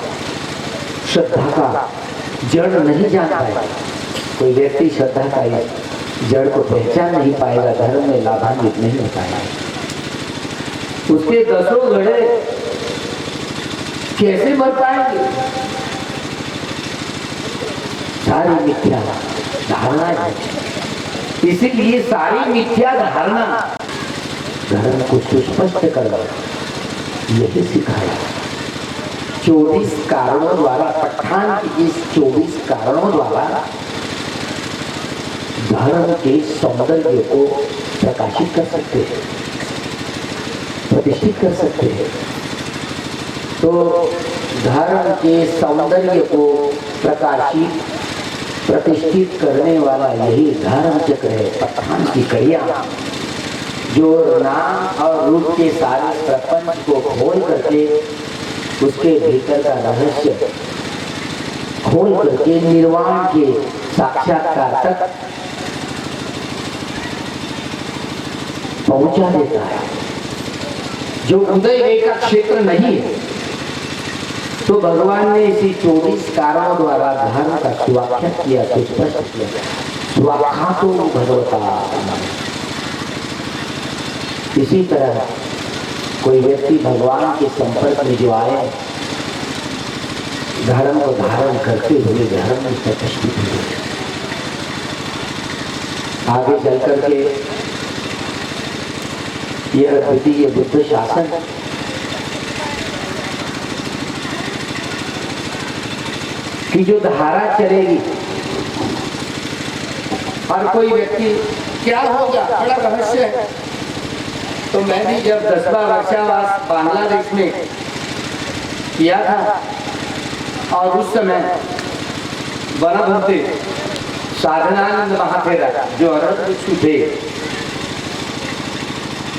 श्रद्धा का जड़ नहीं जान पाएगा। कोई व्यक्ति श्रद्धा का जड़ को पहचान नहीं पाएगा, धर्म में लाभान्वित नहीं हो पाएगा। उसके दसों घड़े कैसे मर पाएंगे? सारी मिथ्या धारणा है, इसीलिए सारी मिथ्या धारणा धर्म को सुस्पष्ट करना यही सिखाया। 24 कारणों द्वारा, पठान की इस 24 कारणों द्वारा धर्म के सौंदर्य को प्रकाशित कर सकते हैं, प्रतिष्ठित कर सकते हैं। तो धर्म के सौंदर्य को प्रकाशित प्रतिष्ठित करने वाला यही धर्म चक्र है, पठान की कड़ियां, जो नाम और रूप के सारे प्रपंच को खोल करके उसके भीतर का रहस्य खोल करके निर्वाण के साक्षात्कार तक पहुंचा देता है। जो उदय का क्षेत्र नहीं है, तो भगवान ने इसी 24 कारणों द्वारा धर्म का सुव्याख्या किया, सुस्पष्ट किया। स्वाख्यातो भगवता। इसी तरह कोई व्यक्ति भगवान के संपर्क में जो आए, धर्म को धारण करते हुए धर्म में प्रतिष्ठित हुए, आगे चल करके यह द्वितीय बुद्ध शासन की जो धारा चलेगी, हर कोई व्यक्ति क्या होगा बड़ा रहस्य है। तो मैं भी जब 10वां वर्षावास बांग्लादेश में किया था और उस समय वनभद्रे साधनानंद महाथेरा जो अरहत भिक्षु थे,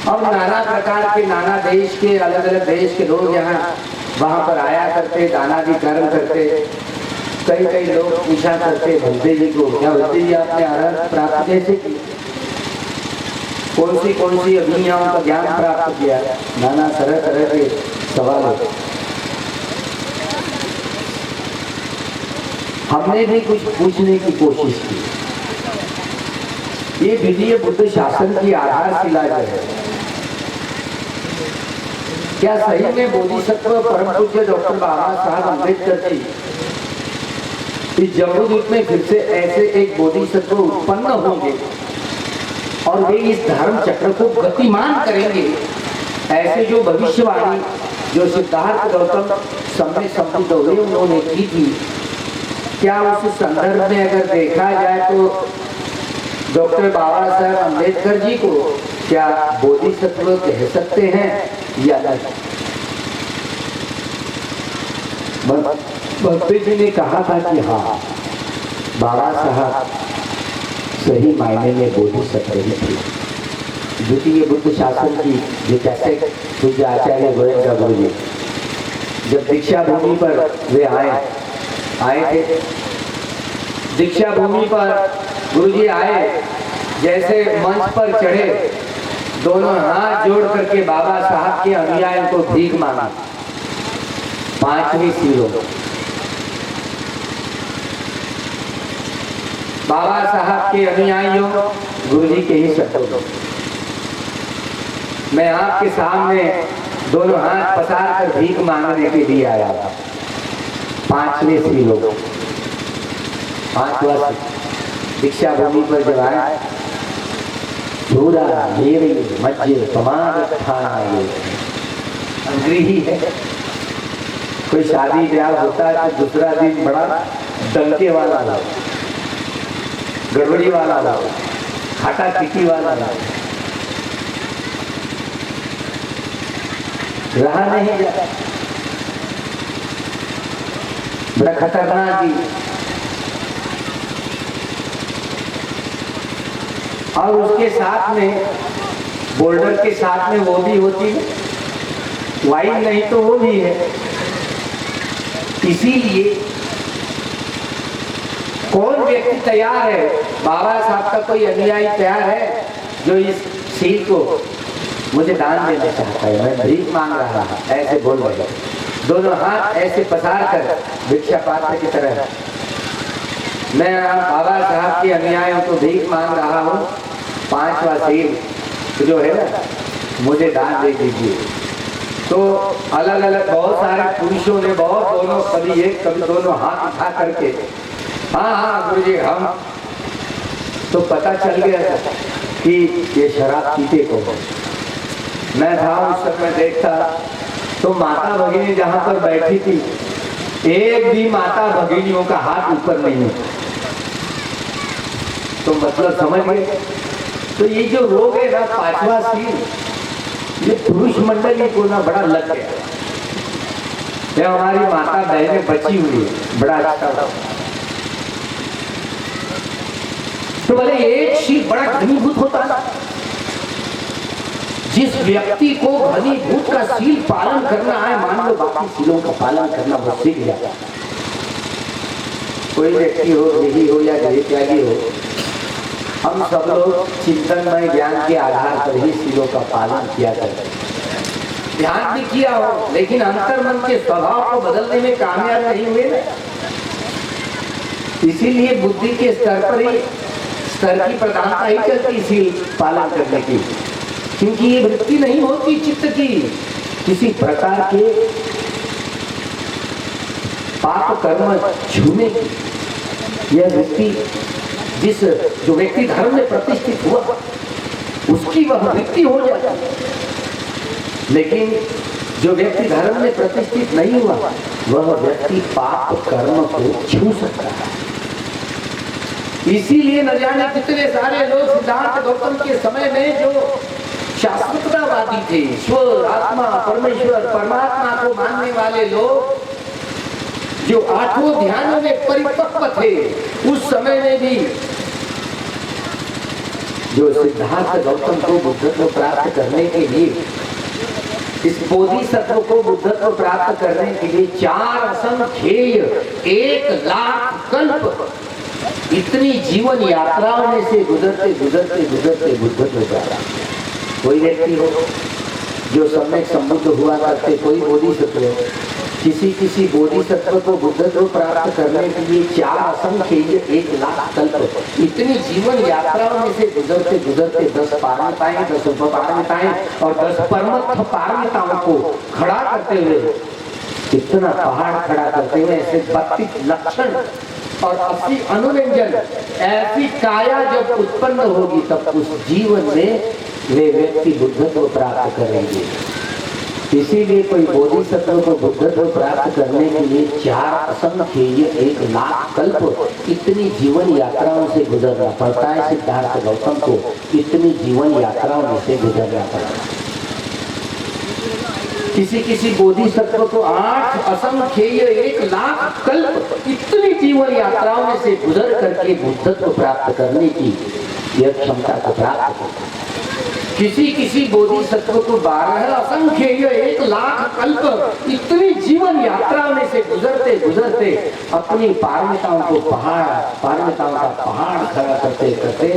और नाना प्रकार के नाना देश के अलग अलग देश के लोग यहाँ वहाँ पर आया करते, दानादि कर्म करते। कई लोग पूछा करते भंते जी को, क्या भंते जी आपने अरहत प्राप्त कैसे की, कौन सी अभिज्ञाओं का ज्ञान प्राप्त किया? नाना तरह के सवाल होते। हमने भी कुछ पूछने की कोशिश की, ये विधि बुद्ध शासन की आधारशिला जो है, क्या सही में बोधिसत्व परम पूज्य डॉक्टर बाबा साहब अम्बेडकर जी इस जम्बूद्वीप में फिर से ऐसे एक बोधिसत्व उत्पन्न होंगे और वे इस धर्म चक्र को गतिमान करेंगे? ऐसे जो भविष्यवाणी जो सिद्धार्थ गौतम समय संबुद्ध हुए उन्होंने की थी, क्या उस संदर्भ में अगर देखा जाए तो डॉक्टर बाबा साहब अम्बेडकर जी को क्या बोधिसत्व कह सकते हैं या नहीं? भक्ति जी ने कहा था कि हाँ, बाबा साहब सही मायने में बोधिसत्व ही थे। द्वितीय बुद्ध शासन की जो कैसे पूज्य आचार्य गोविंद गुरु जी जब दीक्षा भूमि पर वे आए थे, दीक्षा भूमि पर गुरु जी आए, जैसे मंच पर चढ़े, दोनों हाथ जोड़ करके बाबा साहब के अनुयायियों को भीख मांगा। 5वीं सीढ़ी बाबा साहब के अनुयायियों, गुरु जी के ही शब्दों, मैं आपके सामने दोनों हाथ पसार कर भीख मांगने के लिए आया था। 5वीं सीढ़ी 5वां दीक्षा भूमि पर जब आए, पूरा मेरे मध्य समाज थाना ये अंग्रेजी है। कोई शादी ब्याह होता है तो दूसरा दिन बड़ा डंके वाला हो, गड़बड़ी वाला हो, खाटा पीटी वाला हो, रहा नहीं जाता, बड़ा खतरनाक ही। और उसके साथ में बोल्डर के साथ में वो भी होती है, वाइन नहीं तो वो भी है। इसीलिए कौन व्यक्ति तैयार है, बाबा साहब का कोई अनुयायी तैयार है जो इस सील को मुझे दान देना चाहता है, मैं भीख मांग रहा हूँ, ऐसे बोल रहे, दोनों हाथ ऐसे पसार कर भिक्षा पात्र की तरह, मैं बाबा साहब के अनुयायियों को भीख मांग रहा हूँ, 5वां सील जो है ना, मुझे दान दे दीजिए। तो अलग अलग बहुत सारे पुरुषों ने बहुत दोनों, कभी एक कभी दोनों हाथ उठा करके, हाँ गुरु जी हम, तो पता चल गया कि ये शराब पीते को। मैं था उस समय देखता तो माता भगिनी जहाँ पर बैठी थी, एक भी माता भगिनियों का हाथ ऊपर नहीं है। तो मतलब समझ गए। तो ये जो रोग है ना 5वां सील, ये पुरुष मंडली को ना बड़ा लग गया। ये हमारी माता बहनें बची हुई है, बड़ा अच्छा था। तो बोले एक शील बड़ा घनीभूत होता है, जिस व्यक्ति को घनीभूत का सील पालन करना है, मान लो बाकी सीलों का पालन करना वो सीख जाता। कोई व्यक्ति हो, देही हो या गृह त्यागी हो, हम सब लोग चिंतनमय ज्ञान के आधार पर ही सीलों का पालन किया करते हैं। ध्यान भी किया हो, लेकिन अंतर्मन के स्वभाव को बदलने में कामयाब नहीं हुए ना। इसीलिए बुद्धि के स्तर पर ही स्तर की प्रधानता ही चलती सील पालन करने की, क्योंकि ये वृत्ति नहीं होती चित्त की किसी प्रकार के पाप कर्म छूने की। यह वृत्ति जिस जो व्यक्ति धर्म में प्रतिष्ठित हुआ उसकी वह वृत्ति हो जाती है, लेकिन जो व्यक्ति धर्म में प्रतिष्ठित नहीं हुआ वह व्यक्ति पाप कर्म को छू सकता है। इसीलिए न जाने कितने सारे लोग सिद्धार्थ गौतम के समय में जो शास्त्रवादी थे, ईश्वर आत्मा परमेश्वर परमात्मा को मानने वाले लोग, जो 8वें ध्यान में परिपक्व थे, उस समय में भी जो सिद्धार्थ गौतम को बुद्धत्व प्राप्त करने के लिए, इस बोधिसत्व को बुद्धत्व प्राप्त करने के लिए 4 असंख्येय 1,00,000 कल्प इतनी जीवन यात्राओं में से गुजरते गुजरते गुजरते बुद्धत्व प्राप्त। कोई व्यक्ति हो जो सम्यक संबुद्ध हुआ करते, कोई बोधिसत्व किसी किसी बोधिसत्व को बुद्धत्व प्राप्त करने के लिए 4 असंख्य 1 लाख कल्प इतनी जीवन यात्राओं में से गुजरते गुजरते 10 पारमिताएं 10 उपपारमिताएं और 10 परमत्थ पारमिताओं को खड़ा करते हुए इतना पहाड़ खड़ा करते हुए ऐसे 32 लक्षण और 80 अनुव्यंजन ऐसी काया जब उत्पन्न होगी तब उस जीवन में वे व्यक्ति बुद्धत्व प्राप्त करेंगे। इसीलिए कोई बोधिसत्व को बुद्धत्व प्राप्त करने के लिए 4 असंख्य 1 लाख कल्प इतनी जीवन यात्राओं से गुजरना पड़ता है। सिद्धार्थ गौतम को इतनी जीवन यात्राओं में से गुजरना पड़ा। किसी किसी बोधिसत्व को 8 असंख्य 1 लाख कल्प इतनी जीवन यात्राओं में से गुजर करके बुद्धत्व प्राप्त करने की यह क्षमता को प्राप्त होती। किसी किसी बोधिसत्व को 12 असंख्य 1 लाख कल्प इतनी जीवन यात्रा में से गुजरते गुजरते अपनी पारमिताओं को पारमिताओं का पहाड़ खड़ा करते करते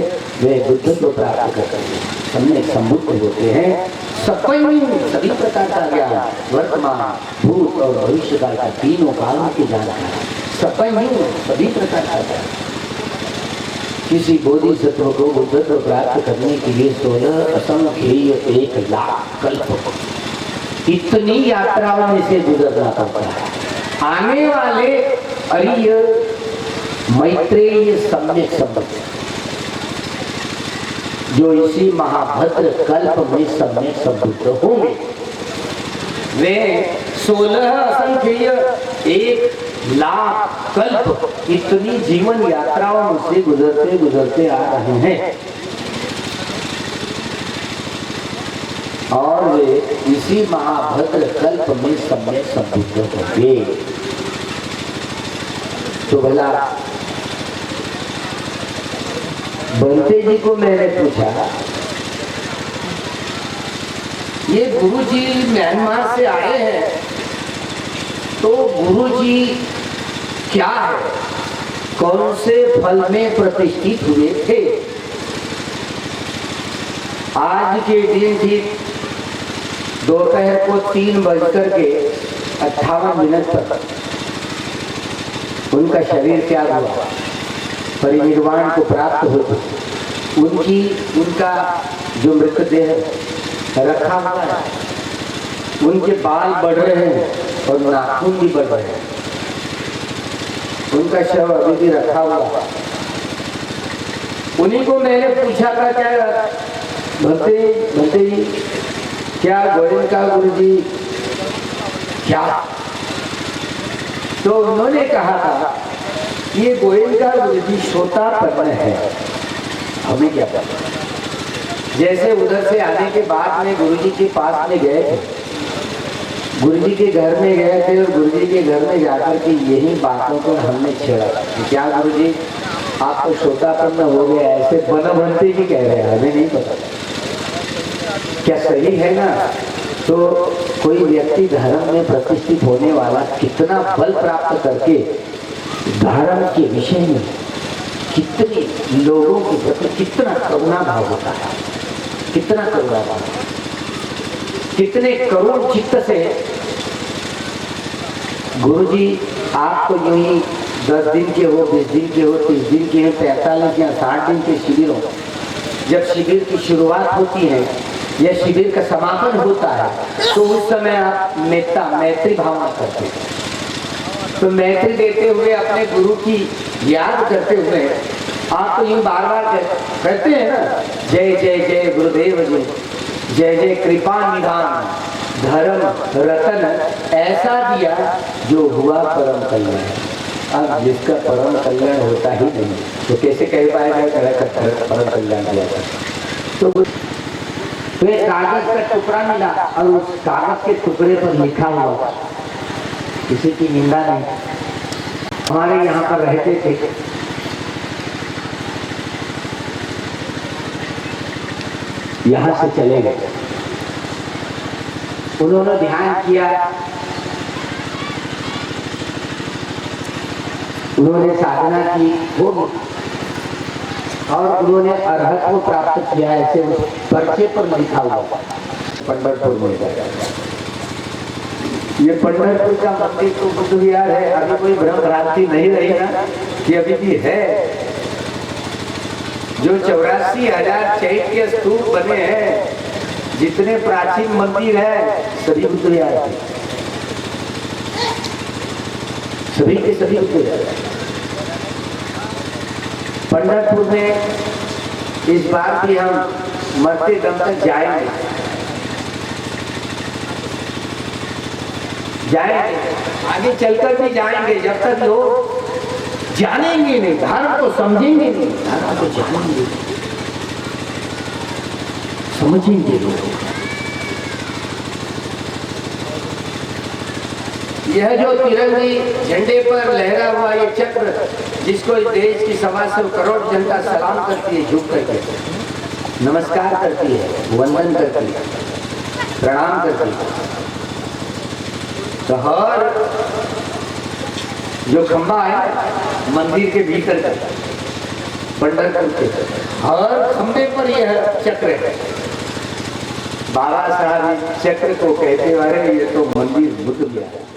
वे बुद्धत्व प्राप्त करते हैं। हमने समुद्र होते हैं सभी प्रकार का ज्ञान वर्तमान भूत और भविष्य काल का तीनों कालों की जानकारी सभी प्रकार का ज्ञान। किसी बोधिसत्व को बुद्धत्व प्राप्त करने के लिए 16 असंख्य 1 लाख कल्प इतनी यात्राओं में से गुजरना पड़ता है। आने वाले अरिय मैत्रेय सम्यक संबंध जो इसी महाभद्र कल्प में सम्यक संबुद्ध होंगे वे 16 असंख्य 1 लाख कल्प इतनी जीवन यात्राओं से गुजरते गुजरते आ रहे हैं और वे इसी महाभद्र कल्प में सम्यक संबुद्ध होंगे। तो भला बंते जी को मैंने पूछा, ये गुरु जी म्यांमार से आए हैं तो गुरु जी क्या है, कौन से फल में प्रतिष्ठित हुए थे? आज के दिन ठीक दोपहर को 3:58 पर उनका शरीर त्याग हुआ, परिनिर्वाण को प्राप्त हो। उनका जो मृतदेह रखा हुआ है, उनके बाल बढ़ रहे हैं और नाखून भी बढ़ रहे हैं। उनका शव अभी भी रखा हुआ है। उन्हीं को मैंने पूछा था, क्या भक्ति जी क्या गोयनका गुरु जी क्या? तो उन्होंने कहा था ये गोयनका गुरु जी श्रोतापन्न है, हमें क्या पता। जैसे उधर से आने के बाद में गुरु जी के पास में गए थे, गुरु जी के घर में गए थे और गुरु जी के घर में जाकर के यही बातों को हमने छेड़ा कि क्या गुरु जी आप तो श्रोतापन्न हो गए, ऐसे बनभंते जी कह रहे हैं, हमें नहीं पता क्या सही है ना। तो कोई व्यक्ति धर्म में प्रतिष्ठित होने वाला कितना बल प्राप्त करके धर्म के विषय में कितने लोगों के प्रति कितना करुणा भाव होता है, कितना करुणा भाव, कितने करुण चित्त से गुरुजी आपको यूं ही 10 दिन के हो, 20 दिन के हो, 30 दिन के हो, 45 या 60 दिन के शिविर हो, जब शिविर की शुरुआत होती है या शिविर का समापन होता है तो उस समय आप मैत्री भावना करते हैं। तो मैत्री देते हुए अपने गुरु की याद करते हुए आप तो यूं बार बार कहते हैं ना, जय जय जय गुरुदेव जी, जय जय कृपा निधान, धर्म रतन ऐसा दिया जो हुआ परम कल्याण। अब जिसका परम कल्याण होता ही नहीं तो कैसे कह पाएगा परम कल्याण दिया था। तो एक कागज का टुकड़ा मिला और उस कागज के टुकड़े पर लिखा हुआ, किसी की निंदा नहीं। हमारे यहाँ पर रहते थे, यहाँ से चले गए, उन्होंने ध्यान किया, उन्होंने साधना की होगी और उन्होंने अर्हत को प्राप्त किया। ऐसे उस पर्चे पर लिखा हुआ पंढरपुर में ये पंढरपुर का मंदिर तो बुद्ध विहार है। अभी कोई भ्रम भ्रांति नहीं रही ना कि अभी भी है। जो 84,000 चैत्य स्तूप बने हैं, जितने प्राचीन मंदिर है, सभी बुद्ध विहार के, सभी के सभी बुद्ध विहार। पंढरपुर में इस बार भी हम मरते दम तक जाएंगे, आगे चलकर भी जाएंगे। जब तक लोग जानेंगे नहीं, धर्म को समझेंगे नहीं, धर्म को जानेंगे, समझेंगे लोग। यह जो तिरंगी झंडे पर लहरा हुआ ये चक्र, जिसको इस देश की 125 करोड़ जनता सलाम करती है, झुक करके नमस्कार करती है, वंदन करती है, प्रणाम करती है, तो हर जो खंबा है मंदिर के भीतर का, पंढरपुर के हर खंबे पर यह चक्र है। बाबा साहब इस चक्र को कहते वाले ये तो मंदिर बुद्ध विहार है।